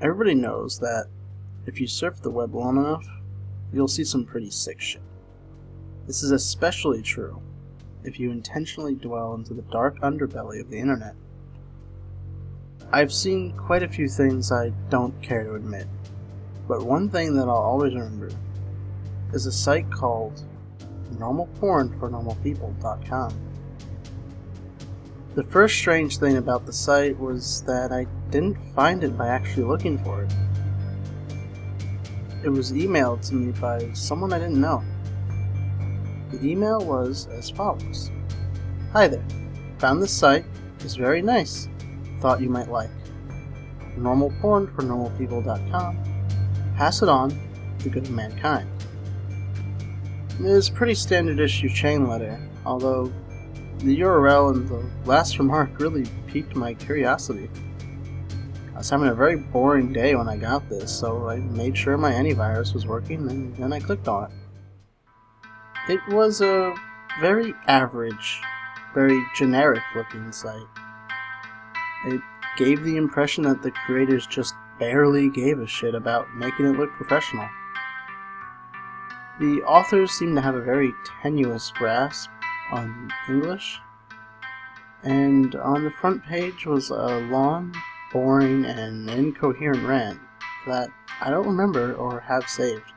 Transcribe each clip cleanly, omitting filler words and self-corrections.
Everybody knows that if you surf the web long enough, you'll see some pretty sick shit. This is especially true if you intentionally dwell into the dark underbelly of the internet. I've seen quite a few things I don't care to admit, but one thing that I'll always remember is a site called NormalPornForNormalPeople.com. The first strange thing about the site was that I didn't find it by actually looking for it. It was emailed to me by someone I didn't know. The email was as follows. Hi there, found this site, it's very nice, thought you might like. NormalPornForNormalPeople.com, pass it on, the good of mankind. It is a pretty standard issue chain letter, although the URL and the last remark really piqued my curiosity. I was having a very boring day when I got this, so I made sure my antivirus was working and then I clicked on it. It was a very average, very generic looking site. It gave the impression that the creators just barely gave a shit about making it look professional. The authors seemed to have a very tenuous grasp on English, and on the front page was a long, boring, and incoherent rant that I don't remember or have saved.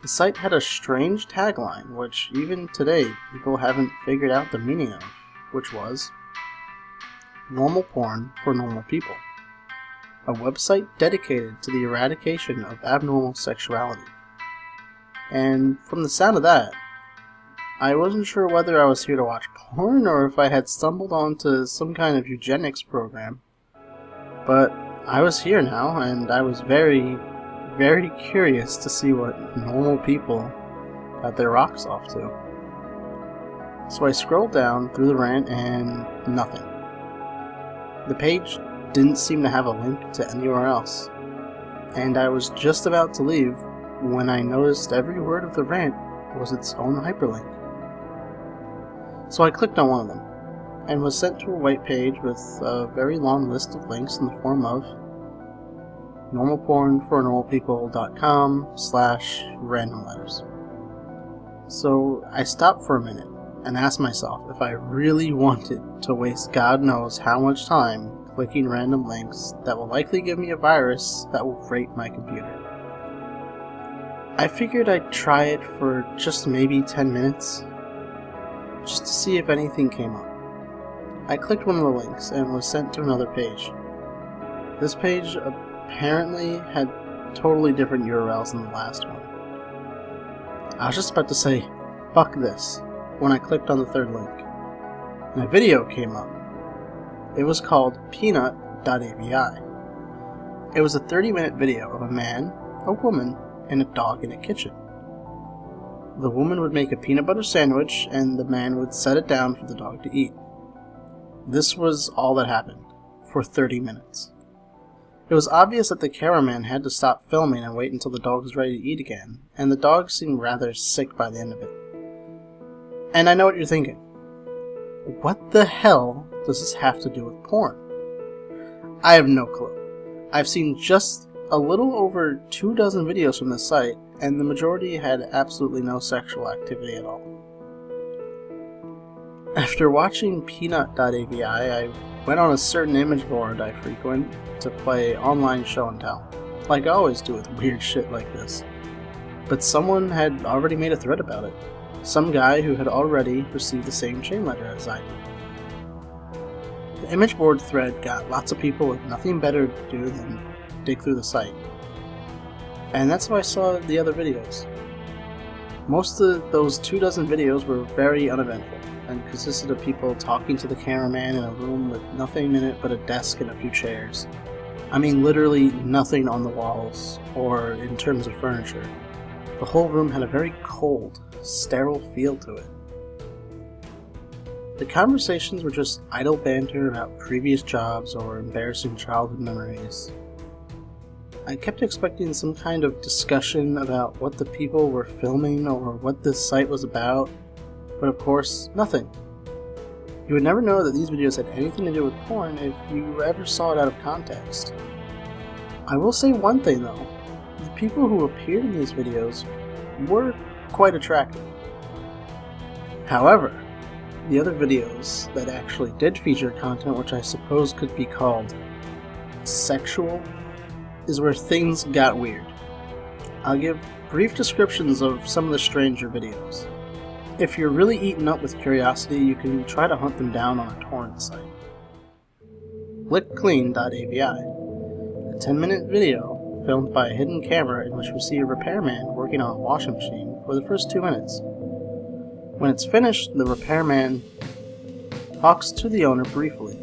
The site had a strange tagline, which even today people haven't figured out the meaning of, which was Normal Porn for Normal People, a website dedicated to the eradication of abnormal sexuality. And from the sound of that, I wasn't sure whether I was here to watch porn or if I had stumbled onto some kind of eugenics program. But I was here now, and I was very, very curious to see what normal people got their rocks off to. So I scrolled down through the rant and nothing. The page didn't seem to have a link to anywhere else, and I was just about to leave when I noticed every word of the rant was its own hyperlink. So I clicked on one of them, and was sent to a white page with a very long list of links in the form of NormalPornForNormalPeople.com/random letters. So I stopped for a minute and asked myself if I really wanted to waste God knows how much time clicking random links that will likely give me a virus that will rape my computer. I figured I'd try it for just maybe 10 minutes, just to see if anything came up. I clicked one of the links and was sent to another page. This page apparently had totally different URLs than the last one. I was just about to say, fuck this, when I clicked on the third link, and a video came up. It was called Peanut.avi. It was a 30-minute video of a man, a woman, and a dog in a kitchen. The woman would make a peanut butter sandwich, and the man would set it down for the dog to eat. This was all that happened, for 30 minutes. It was obvious that the cameraman had to stop filming and wait until the dog was ready to eat again, and the dog seemed rather sick by the end of it. And I know what you're thinking. What the hell does this have to do with porn? I have no clue. I've seen just a little over 24 videos from this site, and the majority had absolutely no sexual activity at all. After watching Peanut.avi, I went on a certain image board I frequent to play online show and tell, like I always do with weird shit like this. But someone had already made a thread about it. Some guy who had already received the same chain letter as I did. The image board thread got lots of people with nothing better to do than dig through the site. And that's how I saw the other videos. Most of those 24 videos were very uneventful, and consisted of people talking to the cameraman in a room with nothing in it but a desk and a few chairs. I mean literally nothing on the walls, or in terms of furniture. The whole room had a very cold, sterile feel to it. The conversations were just idle banter about previous jobs or embarrassing childhood memories. I kept expecting some kind of discussion about what the people were filming or what this site was about, but of course, nothing. You would never know that these videos had anything to do with porn if you ever saw it out of context. I will say one thing though, the people who appeared in these videos were quite attractive. However, the other videos that actually did feature content which I suppose could be called sexual is where things got weird. I'll give brief descriptions of some of the stranger videos. If you're really eaten up with curiosity, you can try to hunt them down on a torrent site. LickClean.avi, a 10-minute video filmed by a hidden camera in which we see a repairman working on a washing machine for the first 2 minutes. When it's finished, the repairman talks to the owner briefly,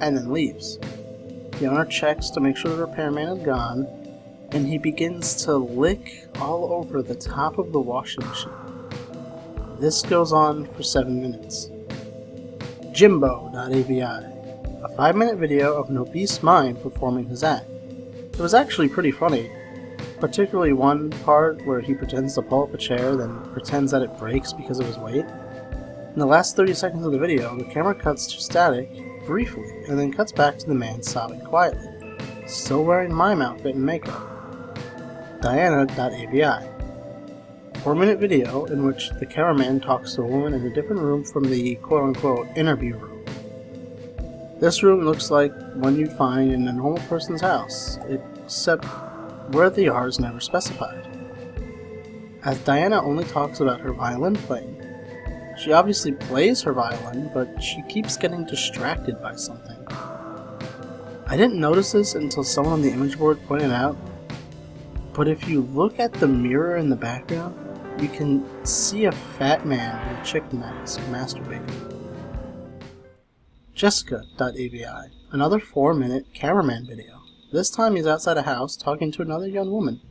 and then leaves. The owner checks to make sure the repairman is gone, and he begins to lick all over the top of the washing machine. This goes on for 7 minutes. Jimbo.avi, a 5-minute video of an obese mime performing his act. It was actually pretty funny, particularly one part where he pretends to pull up a chair, then pretends that it breaks because of his weight. In the last 30 seconds of the video, the camera cuts to static briefly, and then cuts back to the man sobbing quietly, still wearing mime outfit and makeup. Diana.avi, a 4-minute video in which the cameraman talks to a woman in a different room from the quote-unquote interview room. This room looks like one you'd find in a normal person's house, except where they are is never specified. As Diana only talks about her violin playing, she obviously plays her violin, but she keeps getting distracted by something. I didn't notice this until someone on the image board pointed out, but if you look at the mirror in the background, you can see a fat man in a chicken mask masturbating. Jessica.avi, another 4-minute cameraman video. This time he's outside a house talking to another young woman.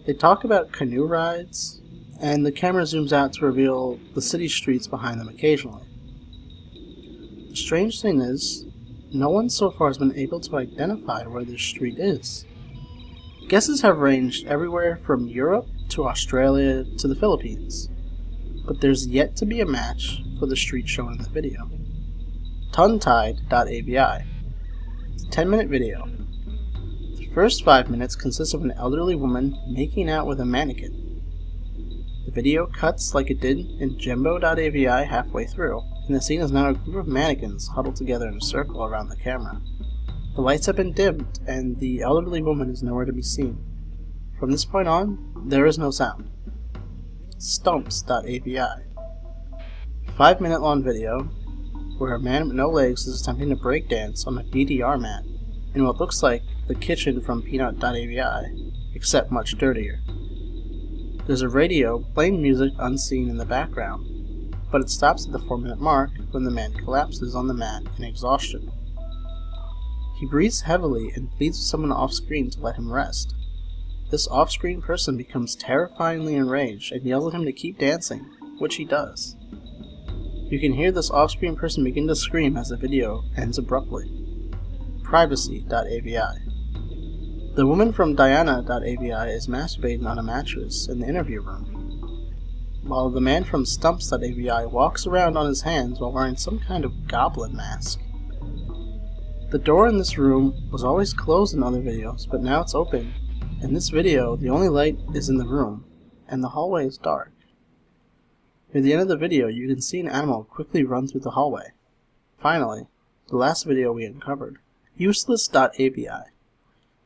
They talk about canoe rides, and the camera zooms out to reveal the city streets behind them occasionally. The strange thing is, no one so far has been able to identify where this street is. Guesses have ranged everywhere from Europe to Australia to the Philippines, but there's yet to be a match for the street shown in the video. Tongue-tied.avi, it's a 10-minute video. The first 5 minutes consists of an elderly woman making out with a mannequin. The video cuts like it did in Jimbo.avi halfway through, and the scene is now a group of mannequins huddled together in a circle around the camera. The lights have been dimmed, and the elderly woman is nowhere to be seen. From this point on, there is no sound. Stumps.avi, a 5-minute long video where a man with no legs is attempting to break dance on a DDR mat in what looks like the kitchen from Peanut.avi, except much dirtier. There's a radio playing music unseen in the background, but it stops at the 4-minute mark when the man collapses on the mat in exhaustion. He breathes heavily and pleads with someone off-screen to let him rest. This off-screen person becomes terrifyingly enraged and yells at him to keep dancing, which he does. You can hear this off-screen person begin to scream as the video ends abruptly. Privacy.avi, the woman from Diana.avi is masturbating on a mattress in the interview room, while the man from Stumps.avi walks around on his hands while wearing some kind of goblin mask. The door in this room was always closed in other videos, but now it's open. In this video, the only light is in the room, and the hallway is dark. Near the end of the video, you can see an animal quickly run through the hallway. Finally, the last video we uncovered, Useless.avi.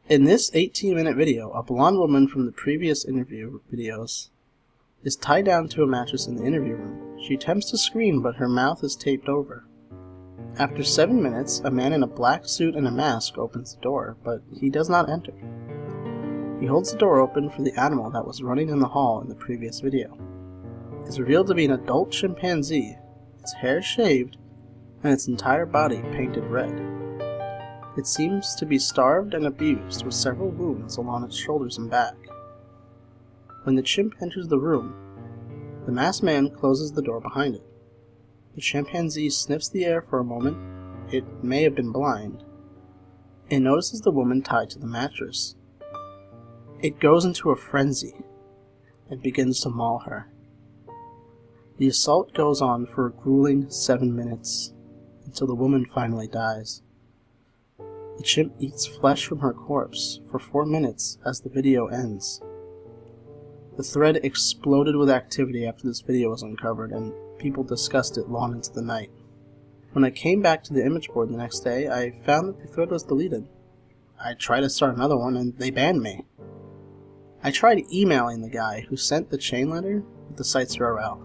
In this 18-minute video, a blonde woman from the previous interview videos is tied down to a mattress in the interview room. She attempts to scream, but her mouth is taped over. After 7 minutes, a man in a black suit and a mask opens the door, but he does not enter. He holds the door open for the animal that was running in the hall in the previous video. It's revealed to be an adult chimpanzee, its hair shaved, and its entire body painted red. It seems to be starved and abused, with several wounds along its shoulders and back. When the chimp enters the room, the masked man closes the door behind it. The chimpanzee sniffs the air for a moment, it may have been blind, and notices the woman tied to the mattress. It goes into a frenzy and begins to maul her. The assault goes on for a grueling 7 minutes, until the woman finally dies. The chimp eats flesh from her corpse for 4 minutes as the video ends. The thread exploded with activity after this video was uncovered, and people discussed it long into the night. When I came back to the image board the next day, I found that the thread was deleted. I tried to start another one and they banned me. I tried emailing the guy who sent the chain letter with the site's URL.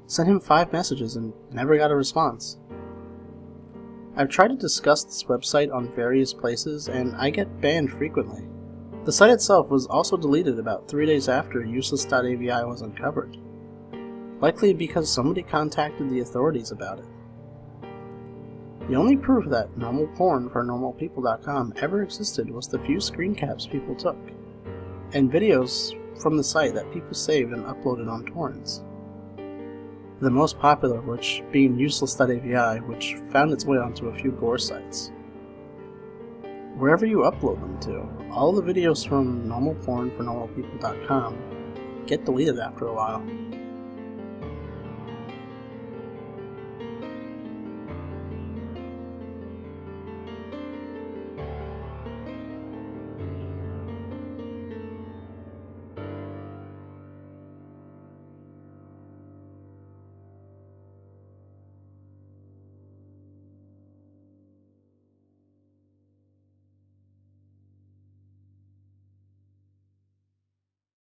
Sent him 5 messages and never got a response. I've tried to discuss this website on various places and I get banned frequently. The site itself was also deleted about 3 days after useless.avi was uncovered, likely because somebody contacted the authorities about it. The only proof that NormalPornForNormalPeople.com ever existed was the few screen caps people took, and videos from the site that people saved and uploaded on torrents. The most popular of which being useless.avi, which found its way onto a few gore sites. Wherever you upload them to, all the videos from NormalPornForNormalPeople.com get deleted after a while.